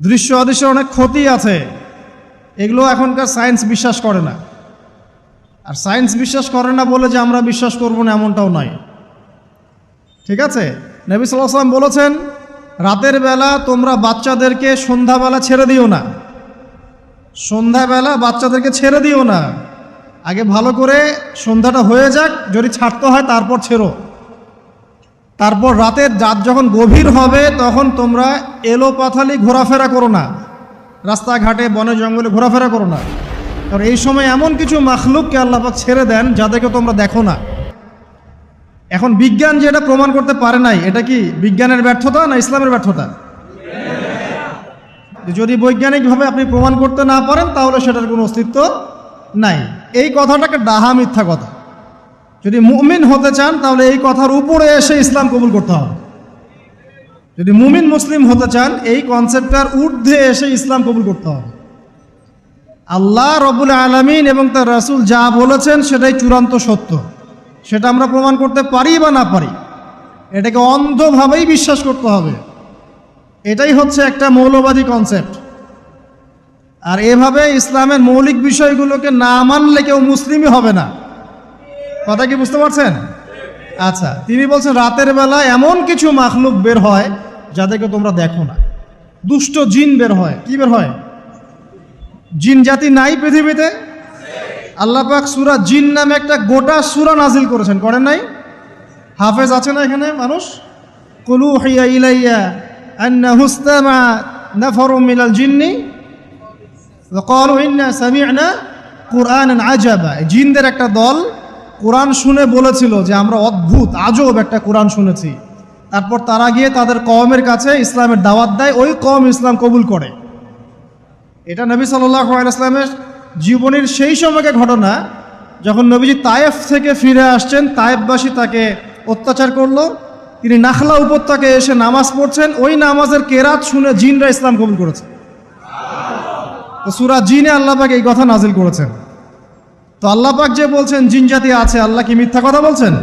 দৃশ্য অদৃশ্যের অনেক ক্ষতি আছে, এগুলো এখনকার সায়েন্স বিশ্বাস করে না। আর সায়েন্স বিশ্বাস করে না বলে যে আমরা বিশ্বাস করব না এমনটাও নয়, ঠিক আছে? নবী সাল্লাল্লাহু আলাইহি ওয়াসাল্লাম বলেছেন, রাতের বেলা তোমরা বাচ্চাদেরকে সন্ধ্যাবেলা ছেড়ে দিও না, সন্ধ্যাবেলা বাচ্চাদেরকে ছেড়ে দিও না, আগে ভালো করে সন্ধ্যাটা হয়ে যাক, যদি ছাড়তে হয় তারপর ছেড়ো। তারপর রাতের রাত যখন গভীর হবে তখন তোমরা এলোপাথালি ঘোরাফেরা করো না, রাস্তাঘাটে বনে জঙ্গলে ঘোরাফেরা করো না, কারণ এই সময় এমন কিছু মাখলুককে আল্লাহ পাক ছেড়ে দেন যাদেরকে তোমরা দেখো না। এখন বিজ্ঞান যে এটা প্রমাণ করতে পারে নাই, এটা কি বিজ্ঞানের ব্যর্থতা না ইসলামের ব্যর্থতা? যদি বৈজ্ঞানিকভাবে আপনি প্রমাণ করতে না পারেন তাহলে সেটার কোনো অস্তিত্ব নাই। এই কথাটাকে ডাহা মিথ্যা কথা। যদি মুমিন হতে চান তাহলে এই কথার উপরে এসে ইসলাম কবুল করতে হবে। যদি মুমিন মুসলিম হতে চান এই কনসেপ্টটার ঊর্ধ্বে এসে ইসলাম কবুল করতে হবে। আল্লাহ রব্বুল আলামিন এবং তার রাসূল যা বলেছেন সেটাই চূড়ান্ত সত্য, সেটা আমরা প্রমাণ করতে পারি বা না পারি, এটাকে অন্ধভাবেই বিশ্বাস করতে হবে। এটাই হচ্ছে একটা মৌলবাদী কনসেপ্ট। আর এভাবে ইসলামের মৌলিক বিষয়গুলোকে না মানলে কেউ মুসলিমই হবে না। কথা কি বুঝতে পারছেন? আচ্ছা, তিনি বলছেন রাতের বেলা এমন কিছু মাখলুক বের হয় যাদেরকে তোমরা দেখো না। দুষ্ট জিন বের হয়। কি বের হয়? জিন জাতি নাই পৃথিবীতে? আল্লাহ পাক সূরা জিন নামে একটা গোটা সূরা নাজিল করেছেন, করেন নাই? হাফেজ আছে না এখানে মানুষ? কুলু হিয়া ইলাইয়া আন্নাহু ইসতামা নাফারুম মিনাল জিন্নি ওয়া ক্বালু ইন্না সামি'না কুরআনান আজাবা। জিনদের একটা দল কোরআন শুনে বলেছিল যে আমরা অদ্ভুত আজব একটা কোরআন শুনেছি। তারপর তারা গিয়ে তাদের কওমের কাছে ইসলামের দাওয়াত দেয়, ওই কওম ইসলাম কবুল করে। এটা নবী সাল্লাল্লাহু আলাইহি ওয়াসাল্লামের জীবনের সেই সময়কার ঘটনা, যখন নবীজি তায়েফ থেকে ফিরে আসছেন, তায়েফবাসী তাকে অত্যাচার করলো, তিনি নাখলা উপত্যকায় এসে নামাজ পড়ছেন, ওই নামাজের কেরাত শুনে জিনরা ইসলাম কবুল করেছে। তো সূরা জিনে আল্লাহ পাক এই কথা নাজিল করেছেন। তো আল্লাহ পাক যে বলছেন জিন জাতি আছে, আল্লাহ কি মিথ্যা কথা বলছেন?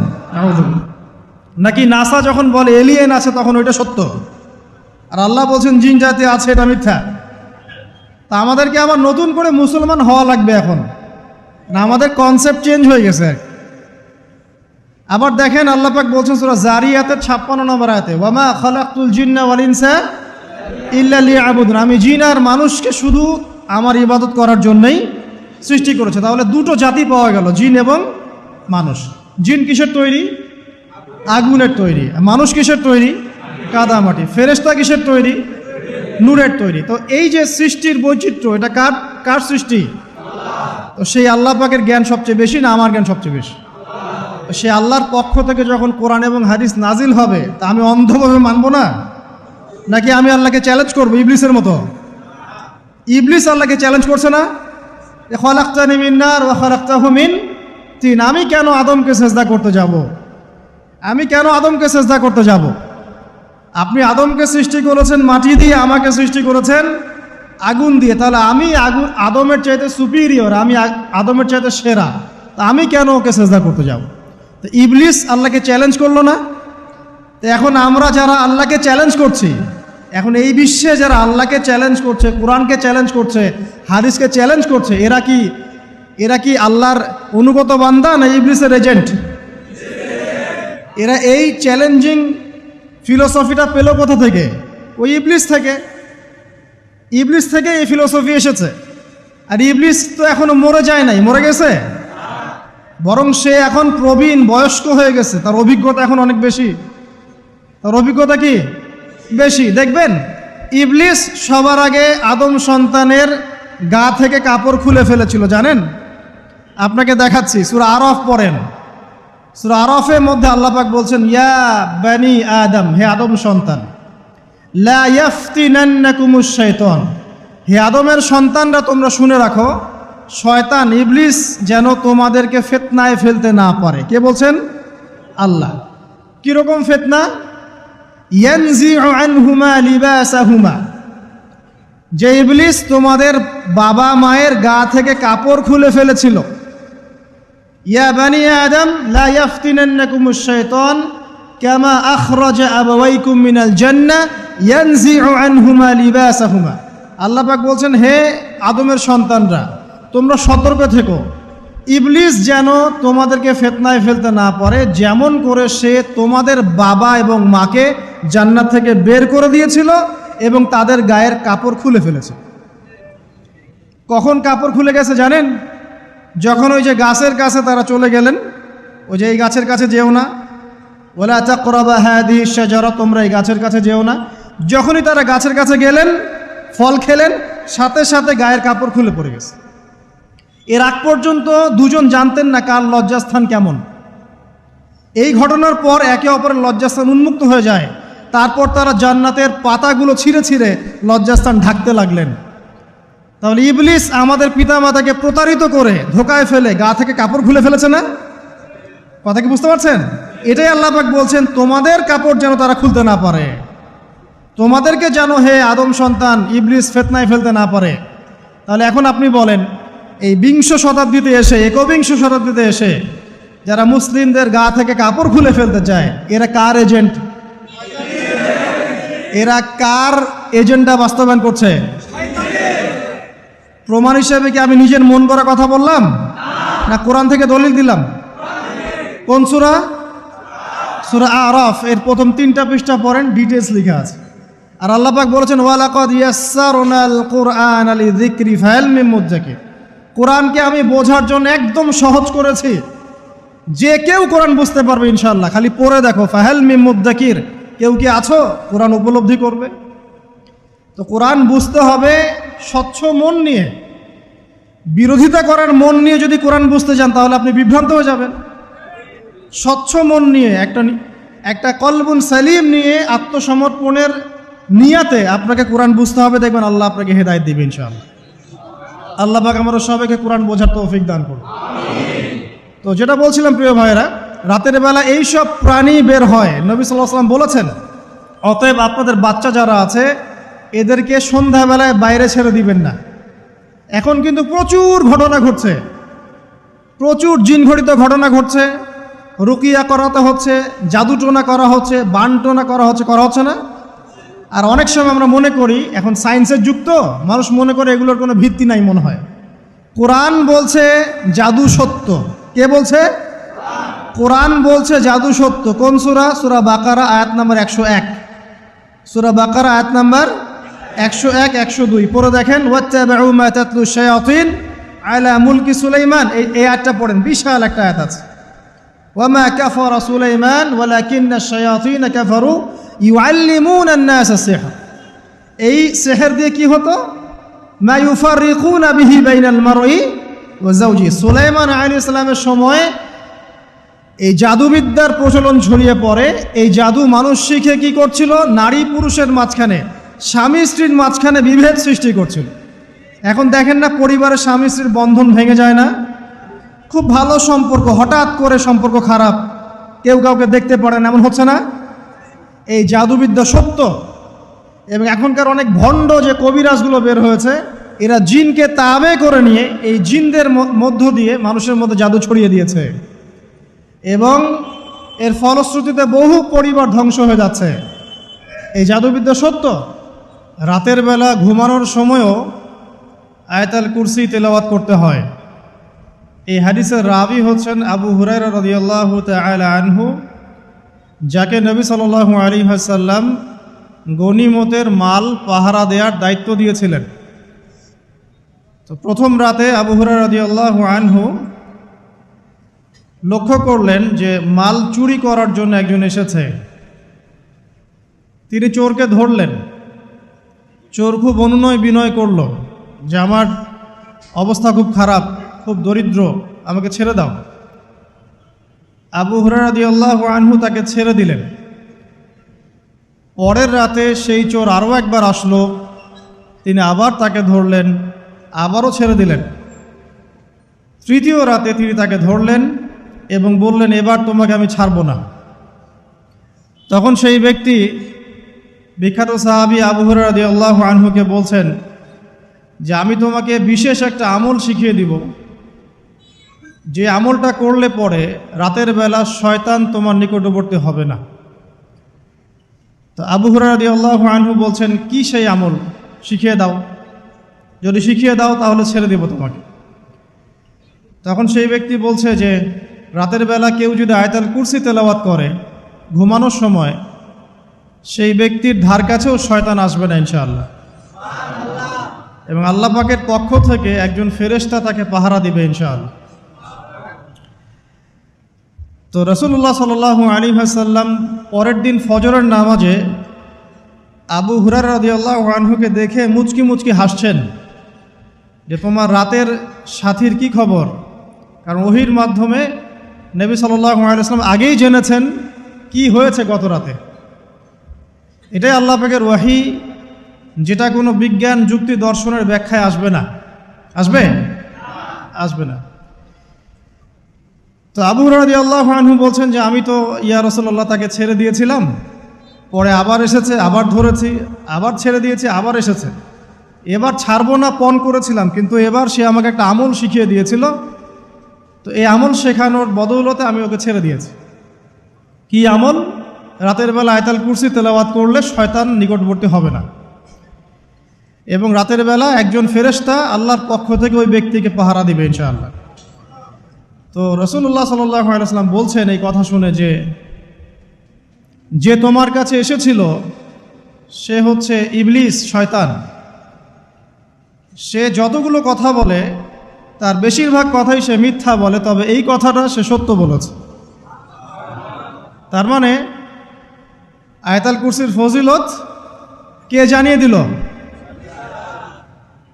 নাকি নাসা যখন বলে এলিয়েন আছে তখন ওইটা সত্য, আর আল্লাহ বলছেন জিন জাতি আছে এটা মিথ্যা? তা আমাদেরকে আবার নতুন করে মুসলমান হওয়া লাগবে এখন না? আমাদের কনসেপ্ট চেঞ্জ হয়ে গেছে। আবার দেখেন আল্লাহ পাক বলছেন সূরা জারিয়াতের 56 নম্বর আয়াতে, ওয়ামা খালাকতুল জিন্না ওয়াল ইনসা ইল্লা লিয়াবুদুন, আমি জিন আর মানুষকে শুধু আমার ইবাদত করার জন্যই সৃষ্টি করেছে। তাহলে দুটো জাতি পাওয়া গেল, জিন এবং মানুষ। জিন কিসের তৈরি? আগুনের তৈরি। মানুষ কিসের তৈরি? কাদামাটি। ফেরেশতা কিসের তৈরি? নূরের তৈরি। তো এই যে সৃষ্টির বৈচিত্র্য, এটা কার সৃষ্টি? তো সেই আল্লাহ পাকের জ্ঞান সবচেয়ে বেশি না আমার জ্ঞান সবচেয়ে বেশি? সে আল্লাহর পক্ষ থেকে যখন কোরআন এবং হাদিস নাজিল হবে তা আমি অন্ধভাবে মানব না, নাকি আমি আল্লাহকে চ্যালেঞ্জ করবো ইবলিসের মতো? ইবলিস আল্লাহকে চ্যালেঞ্জ করছে না, খালাকতানি মিন নার ওয়া খালাকতাহু মিন তিন, আমি কেন আদমকে সেজদা করতে যাব? আমি কেন আদমকে সেজদা করতে যাব? আপনি আদমকে সৃষ্টি করেছেন মাটি দিয়ে, আমাকে সৃষ্টি করেছেন আগুন দিয়ে, তাহলে আমি আদমের চাইতে সুপিরিয়র, আমি আদমের চাইতে সেরা, তা আমি কেন ওকে সেজদা করতে যাব? তো ইবলিস আল্লাহকে চ্যালেঞ্জ করলো না? তো এখন আমরা যারা আল্লাহকে চ্যালেঞ্জ করছি, এখন এই বিশ্বে যারা আল্লাহকে চ্যালেঞ্জ করছে, কোরআনকে চ্যালেঞ্জ করছে, হাদিসকে চ্যালেঞ্জ করছে, এরা কি আল্লাহর অনুগত বান্দা না ইবলিসের এজেন্ট? এরা এই চ্যালেঞ্জিং ফিলোসফিটা পেল কোথা থেকে? ওই ইবলিস থেকে। ইবলিস থেকে এই ফিলোসফি এসেছে। আর ইবলিস তো এখনো মরে যায় নাই, মরে গেছে? বরং সে এখন প্রবীণ, বয়স্ক হয়ে গেছে, তার অভিজ্ঞতা এখন অনেক বেশি। তার অভিজ্ঞতা কি বেশি? দেখবেন ইবলিস সবার আগে আদম সন্তানের গা থেকে কাপড় খুলে ফেলেছিল, জানেন? আপনাকে দেখাচ্ছি, সূরা আরাফ পড়েন। সূরা আরাফের মধ্যে আল্লাহ পাক বলছেন, ইয়া বানি আদম, হে আদম সন্তান, লা ইয়াফতিনান্নাকুমুশ শাইতান, হে আদমের সন্তানরা তোমরা শুনে রাখো, শয়তান ইবলিস যেন তোমাদেরকে ফিতনায় ফেলতে না পারে। কে বলছেন? আল্লাহ। কিরকম ফিতনা? ইয়ানজিউ আনহুমা লিবাসাহুমা, যে ইবলিস তোমাদের বাবা মায়ের গা থেকে কাপড় খুলে ফেলেছিল। ইয়া বানি আদম লা ইয়াফতিনান্নাকুমুশ শাইতান কামা আখরাজা আবাওয়াইকুম মিনাল জান্নাহ ইয়ানজিউ আনহুমা লিবাসাহুমা, আল্লাহ পাক বলছেন, হে আদমের সন্তানরা, তোমরা সতর্ক থেকো, ইবলিস যেন তোমাদেরকে ফিতনায় ফেলতে না পারে, যেমন করে সে তোমাদের বাবা এবং মাকে জান্নাত থেকে বের করে দিয়েছিল এবং তাদের গায়ের কাপড় খুলে ফেলেছে। কখন কাপড় খুলে গেছে জানেন? যখন ওই যে গাছের কাছে তারা চলে গেলেন, ওই যে এই গাছের কাছে যেও না, ওয়ালা তাকরাবা হাদিহি শাজারা, তোমরা এই গাছের কাছে যেও না। যখনই তারা গাছের কাছে গেলেন, ফল খেলেন, সাথে সাথে গায়ের কাপড় খুলে পড়ে গেছে। এর আগ পর্যন্ত দুজন জানতেন না কার লজ্জাস্থান কেমন। এই ঘটনার পর একে অপরের লজ্জাস্থান উন্মুক্ত হয়ে যায়। তারপর তারা জান্নাতের পাতাগুলো ছিঁড়ে ছিঁড়ে লজ্জাস্থান ঢাকতে লাগলেন। তাহলে ইবলিস আমাদের পিতামাতাকে প্রতারিত করে ধোকায় ফেলে গা থেকে কাপড় খুলে ফেলেছে না? কথা কি বুঝতে পারছেন? এটাই আল্লাহ পাক বলছেন, তোমাদের কাপড় যেন তারা খুলতে না পারে, তোমাদেরকে যেন হে আদম সন্তান ইবলিস ফিতনায় ফেলতে না পারে। তাহলে এখন আপনি বলেন, এই বিংশ শতাব্দীতে এসে, একবিংশ শতাব্দীতে এসে যারা মুসলিমদের গা থেকে কাপড় খুলে ফেলতে চায়, এরা কার এজেন্ট? এরা কার এজেন্ডা বাস্তবায়ন করছে? প্রমাণ হিসেবে কি আমি নিজের মন করা কথা বললাম, না কোরআন থেকে দলিল দিলাম? কোন সূরা? সূরা আরাফ এর প্রথম 3টা পৃষ্ঠা পড়েন, ডিটেইলস লেখা আছে। আর আল্লাহ পাক বলেছেন, ওয়ালাকাদ ইয়াসসারনাল কুরআনা লিযিকরি ফাহাল মিন মুদ্দাকির, কোরআনকে আমি বোঝার জন্য একদম সহজ করেছি, যে কেউ কোরআন বুঝতে পারবে ইনশাআল্লাহ। খালি পড়ে দেখো, ফাহাল মিন মুদ্দাকির, কেউ কি আছো কোরআন উপলব্ধি করবে? তো কোরআন বুঝতে হবে স্বচ্ছ মন নিয়ে। বিরোধিতা করার মন নিয়ে যদি কোরআন বুঝতে যান তাহলে আপনি বিভ্রান্ত হয়ে যাবেন। স্বচ্ছ মন নিয়ে, একটা কলবুন সালিম নিয়ে, আত্মসমর্পণের নিয়াতে আপনাকে কোরআন বুঝতে হবে। দেখবেন আল্লাহ আপনাকে হেদায়েত দিবে ইনশাআল্লাহ। আল্লাহ পাক আমরা সবাইকে কোরআন বোঝার তৌফিক দান করুন। তো যেটা বলছিলাম প্রিয় ভাইয়েরা, রাতের বেলা এইসব প্রাণী বের হয়, নবী সাল্লাল্লাহু আলাইহি ওয়াসাল্লাম বলেছেন, অতএব আপনাদের বাচ্চা যারা আছে এদেরকে সন্ধ্যাবেলায় বাইরে ছেড়ে দিবেন না। এখন কিন্তু প্রচুর ঘটনা ঘটছে, প্রচুর জিনঘটিত ঘটনা ঘটছে, রুকিয়া করাতে হচ্ছে, জাদুটোনা করা হচ্ছে, বানটোনা করা হচ্ছে না? আর অনেক সময় আমরা মনে করি, এখন সায়েন্সের যুগ তো, মানুষ মনে করে এগুলোর কোনো ভিত্তি নাই মনে হয়। কোরআন বলছে জাদু সত্য। কে বলছে? কোরআন বলছে জাদু সত্য। কোন সূরা? সূরা বাকারা আয়াত নাম্বার 101। সূরা বাকারা আয়াত নাম্বার 101, 102 পড়ে দেখেন। ওয়াত্তাবাউ মা তাতলু শায়াতিন আলা মুলকি সুলাইমান, এই আয়াতটা পড়েন, বিশাল একটা আয়াত আছে। ওয়ামা কাফারা সুলাইমান ওয়ালাকিন্না শায়াতিন কাফারু ইউআল্লিমুনা আন-নাস সিহর। এই সিহর দিয়ে কি হতো? মা ইউফাররিকুনা বিহি বাইনাল মারই ওয়া যাওজি। সুলাইমান আলাইহিস সালামের সময় এই জাদুবিদ্যার প্রচলন ছড়িয়ে পড়ে। এই জাদু মানুষ শিখে কি করছিল? নারী পুরুষের মাঝখানে, স্বামী স্ত্রীর মাঝখানে বিভেদ সৃষ্টি করছিল। এখন দেখেন না, পরিবারের স্বামী স্ত্রীর বন্ধন ভেঙে যায় না? খুব ভালো সম্পর্ক, হঠাৎ করে সম্পর্ক খারাপ, কেউ কাউকে দেখতে পারে না, এমন হচ্ছে না? এই জাদুবিদ্যা সত্য। এবং এখনকার অনেক ভণ্ড যে কবিরাজগুলো বের হয়েছে, এরা জিনকে তাবে করে নিয়ে এই জিনদের মধ্য দিয়ে মানুষের মধ্যে জাদু ছড়িয়ে দিয়েছে, এবং এর ফলশ্রুতিতে বহু পরিবার ধ্বংস হয়ে যাচ্ছে। এই জাদুবিদ্যা সত্য। রাতের বেলা ঘুমানোর সময়ও আয়াতুল কুরসি তেলাওয়াত করতে হয়। এই হাদিসের রাবি হচ্ছেন আবু হুরায়রা রাদিয়াল্লাহু তাআলা আনহু, যাকে নবী সাল্লাল্লাহু আলাইহি ওয়াসাল্লাম গনিমতের মাল পাহারা দেওয়ার দায়িত্ব দিয়েছিলেন। তো প্রথম রাতে আবু হুরায়রা রাদিয়াল্লাহু আনহু লক্ষ্য করলেন যে মাল চুরি করার জন্য একজন এসেছে। তিনি চোরকে ধরলেন। চোর খুব অনুনয় বিনয় করল যে আমার অবস্থা খুব খারাপ, খুব দরিদ্র, আমাকে ছেড়ে দাও। আবু হুরায়রা রাদিয়াল্লাহু আনহু তাকে ছেড়ে দিলেন। পরের রাতে সেই চোর আরও একবার আসলো, তিনি আবার তাকে ধরলেন, আবারও ছেড়ে দিলেন। তৃতীয় রাতে তিনি তাকে ধরলেন এবং বললেন, এবার তোমাকে আমি ছাড়ব না। তখন সেই ব্যক্তি, বিখ্যাত সাহাবী আবু হুরায়রা রাদিয়াল্লাহু আনহুকে বলছেন যে আমি তোমাকে বিশেষ একটা আমল শিখিয়ে দিব, যে আমলটা করলে পরে রাতের বেলা শয়তান তোমার নিকটবর্তী হবে না। তো আবু হুরায়রা রাদিয়াল্লাহু আনহু বলছেন, কি সেই আমল, শিখিয়ে দাও। যদি শিখিয়ে দাও তাহলে ছেড়ে দেব তোমাকে। তখন সেই ব্যক্তি বলছে যে রাতের বেলা কেউ যদি আয়াতুল কুরসি তেলাওয়াত করে ঘুমানোর সময়, সেই ব্যক্তির ধার কাছেও শয়তান আসবে না ইনশাআল্লাহ, এবং আল্লাহ পাকের পক্ষ থেকে একজন ফেরেশতা তাকে পাহারা দিবে ইনশাআল্লাহ। তো রাসূলুল্লাহ সাল্লাল্লাহু আলাইহি ওয়াসাল্লাম পরের দিন ফজরের নামাজে আবু হুরায়রা রাদিয়াল্লাহু আনহুকে দেখে মুচকি মুচকি হাসছেন যে তোমার রাতের সাথীর কি খবর। কারণ ওহীর মাধ্যমে নবী সাল্লাল্লাহু আলাইহি ওয়াসাল্লাম আগেই জেনেছেন কি হয়েছে গত রাতে। এটাই আল্লাহ পাকের ওয়াহী, যেটা কোনো বিজ্ঞান যুক্তি দর্শনের ব্যাখ্যায় আসবে না। আসবে? আসবে না। তো আবু হুরায়রা রাদিয়াল্লাহু আনহু বলছেন যে আমি তো ইয়া রাসূলুল্লাহ তাকে ছেড়ে দিয়েছিলাম, পরে আবার এসেছে, আবার ধরেছি, আবার ছেড়ে দিয়েছি, আবার এসেছে, এবার ছাড়বো না পণ করেছিলাম, কিন্তু এবার সে আমাকে একটা আমল শিখিয়ে দিয়েছিল, তো এই আমল শেখানোর বদৌলতে আমি ওকে ছেড়ে দিয়েছি। কি আমল? রাতের বেলা আয়াতুল কুরসি তেলাওয়াত করলে শয়তান নিকটবর্তী হবে না, এবং রাতের বেলা একজন ফেরেশতা আল্লাহর পক্ষ থেকে ওই ব্যক্তিকে পাহারা দিবে ইনশাআল্লাহ। তো রাসূলুল্লাহ সাল্লাল্লাহু আলাইহি ওয়াসাল্লাম বলছেন এই কথা শুনে যে তোমার কাছে এসেছিল সে হচ্ছে ইবলিস, শয়তান। সে যতগুলো কথা বলে তার বেশিরভাগ কথাই সে মিথ্যা বলে, তবে এই কথাটা সে সত্য বলেছে। তার মানে আয়াতুল কুরসির ফজিলত কে জানিয়ে দিল?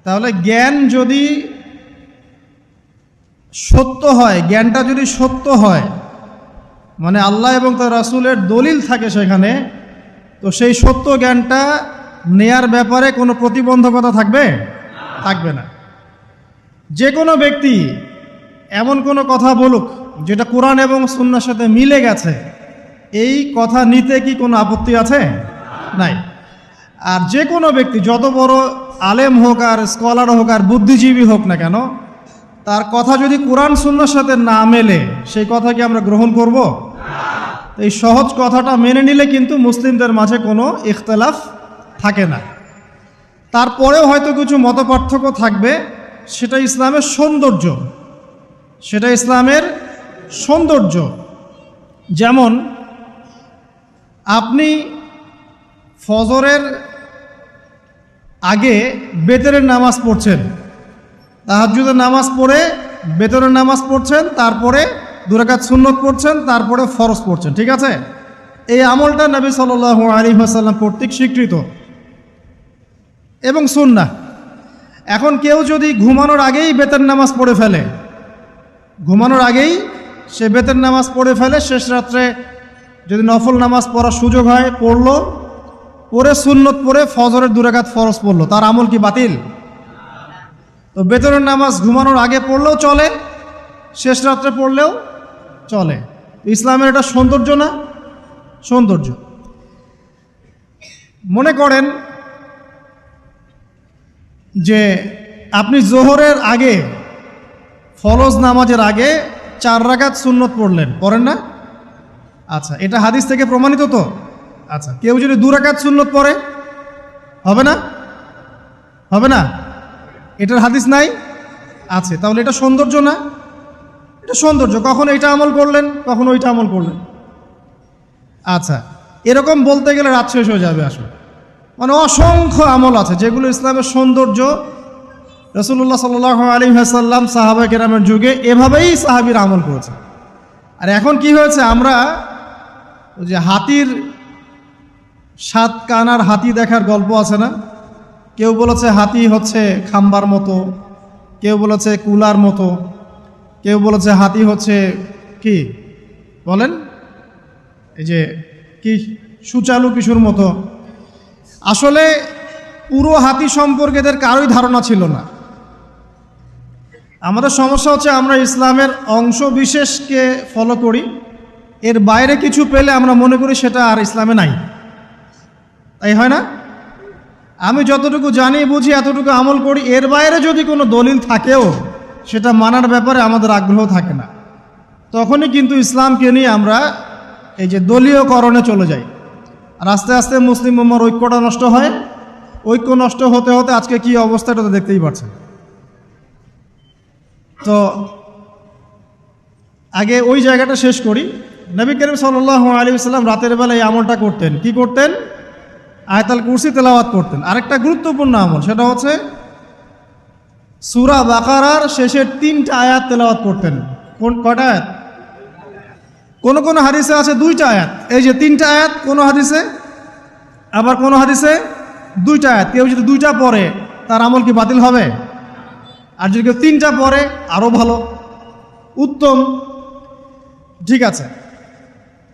তাহলে জ্ঞান যদি সত্য হয়, জ্ঞানটা যদি সত্য হয়, মানে আল্লাহ এবং তার রাসূলের দলিল থাকে সেখানে, তো সেই সত্য জ্ঞানটা নেয়ার ব্যাপারে কোনো প্রতিবন্ধকতা থাকবে? থাকবে না। যে কোনো ব্যক্তি এমন কোনো কথা বলুক যেটা কোরআন এবং সুন্নাহর সাথে মিলে গেছে, এই কথা নিতে কি কোনো আপত্তি আছে? নাই। আর যে কোনো ব্যক্তি যত বড় আলেম হোক আর স্কলার হোক আর বুদ্ধিজীবী হোক না কেন, তার কথা যদি কোরআন সুন্নাহর সাথে না মেলে সেই কথা কি আমরা গ্রহণ করব? এই সহজ কথাটা মেনে নিলে কিন্তু মুসলিমদের মাঝে কোনো ইখতিলাফ থাকে না। তারপরেও হয়তো কিছু মতপার্থক্য থাকবে, সেটা ইসলামের সৌন্দর্য, সেটা ইসলামের সৌন্দর্য। যেমন আপনি ফজরের আগে বেতরের নামাজ পড়ছেন, তাহাজ্জুদের নামাজ পড়ে বেতরের নামাজ পড়ছেন, তারপরে 2 রাকাত সুন্নত পড়ছেন, তারপরে ফরজ পড়ছেন, ঠিক আছে? এই আমলটা নবী সাল্লাল্লাহু আলাইহি ওয়াসাল্লাম কর্তৃক স্বীকৃত এবং সুন্নাহ। এখন কেউ যদি ঘুমানোর আগেই বেতের নামাজ পড়ে ফেলে, ঘুমানোর আগেই সে বেতের নামাজ পড়ে ফেলে, শেষ রাত্রে যদি নফল নামাজ পড়ার সুযোগ হয় পড়লো, পরে সুন্নত পড়ে ফজরের 2 রাকাত ফরজ পড়লো, তার আমল কি বাতিল? তো বেতরের নামাজ ঘুমানোর আগে পড়লেও চলে, শেষ রাত্রে পড়লেও চলে। ইসলামের এটা সৌন্দর্য না? সৌন্দর্য। মনে করেন যে আপনি জোহরের আগে, ফরজ নামাজের আগে 4 রাকাত সুন্নত পড়লেন, পড়েন না? আচ্ছা, এটা হাদিস থেকে প্রমাণিত তো? আচ্ছা, কেউ যদি 2 রাকাত সুন্নত পড়ে হবে না? হবে না? এটার হাদিস নাই? আছে। তাহলে এটা সৌন্দর্য না? এটা সৌন্দর্য। কখন এইটা আমল করলেন, কখন ওইটা আমল করলেন। আচ্ছা, এরকম বলতে গেলে রাত শেষ হয়ে যাবে আসলে। মানে অসংখ্য আমল আছে যেগুলো ইসলামের সৌন্দর্য। রাসূলুল্লাহ সাল্লাল্লাহু আলাইহি ওয়াসাল্লাম সাহাবা কেরামের যুগে এভাবেই সাহাবীরা আমল করেছে। আর এখন কি হয়েছে, আমরা ওই যে হাতির 7 কানার হাতি দেখার গল্প আছে না? কেউ বলেছে হাতি হচ্ছে খাম্বার মতো, কেউ বলেছে কুলার মতো, কেউ বলেছে হাতি হচ্ছে কি বলেন, এই যে কি সুচালু কিশোর মতো। আসলে পুরো হাতি সম্পর্কে এদের কারোই ধারণা ছিল না। আমাদের সমস্যা হচ্ছে আমরা ইসলামের অংশ বিশেষকে ফলো করি, এর বাইরে কিছু পেলে আমরা মনে করি সেটা আর ইসলামে নাই। তাই হয় না? আমি যতটুকু জানি বুঝি এতটুকু আমল করি, এর বাইরে যদি কোনো দলিল থাকেও সেটা মানার ব্যাপারে আমাদের আগ্রহ থাকে না। তখনই কিন্তু ইসলামকে নিয়ে আমরা এই যে দলীয়করণে চলে যাই, আর আস্তে আস্তে মুসলিম উম্মার ঐক্যটা নষ্ট হয় ঐক্য নষ্ট হতে হতে আজকে কি অবস্থাটা তো দেখতেই পাচ্ছেন। তো আগে ওই জায়গাটা শেষ করি। নবী করিম সাল্লাল্লাহু আলাইহি ওয়াসাল্লাম রাতের বেলা এই আমলটা করতেন। কি করতেন? আয়াতুল কুরসি তেলাওয়াত করতেন। আরেকটা গুরুত্বপূর্ণ আমল, সেটা হচ্ছে সূরা বাকারার শেষের 3টা আয়াত তেলাওয়াত করতেন। কয়টা আয়াত? কোন কোন হাদিসে আছে 2টা আয়াত। এই যে 3টা আয়াত কোন হাদিসে, আবার কোন হাদিসে 2টা আয়াত। কেউ যদি 2টা পড়ে তার আমল কি বাতিল হবে? আর যদি কেউ 3টা পড়ে আরও ভালো, উত্তম। ঠিক আছে,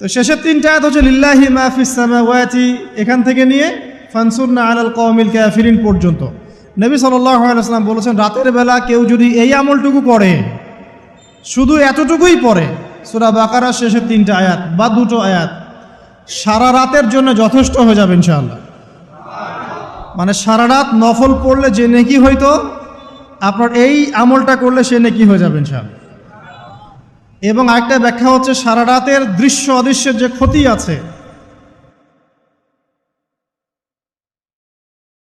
তো শেষের 3টা আয়াত হচ্ছে লিল্লাহি মা ফিস সামাওয়াতি, এখান থেকে নিয়ে ফানসুরনা আলাল কওমিল কাফিরিন পর্যন্ত। নবী সাল্লাল্লাহু আলাইহি ওয়াসাল্লাম বলেছেন, রাতের বেলা কেউ যদি এই আমলটুকু করে, শুধু এতটুকুই পড়ে, সূরা বাকারার শেষের 3টা আয়াত বা 2টো আয়াত, সারা রাতের জন্য যথেষ্ট হয়ে যাবে ইনশাআল্লাহ। মানে সারা রাত নফল পড়লে যে নেকি হইতো, আপনার এই আমলটা করলে সে নেকি হয়ে যাবে ইনশাআল্লাহ। এবং আরেকটা ব্যাখ্যা হচ্ছে, সারা রাতের দৃশ্য অদৃশ্যের যে ক্ষতি আছে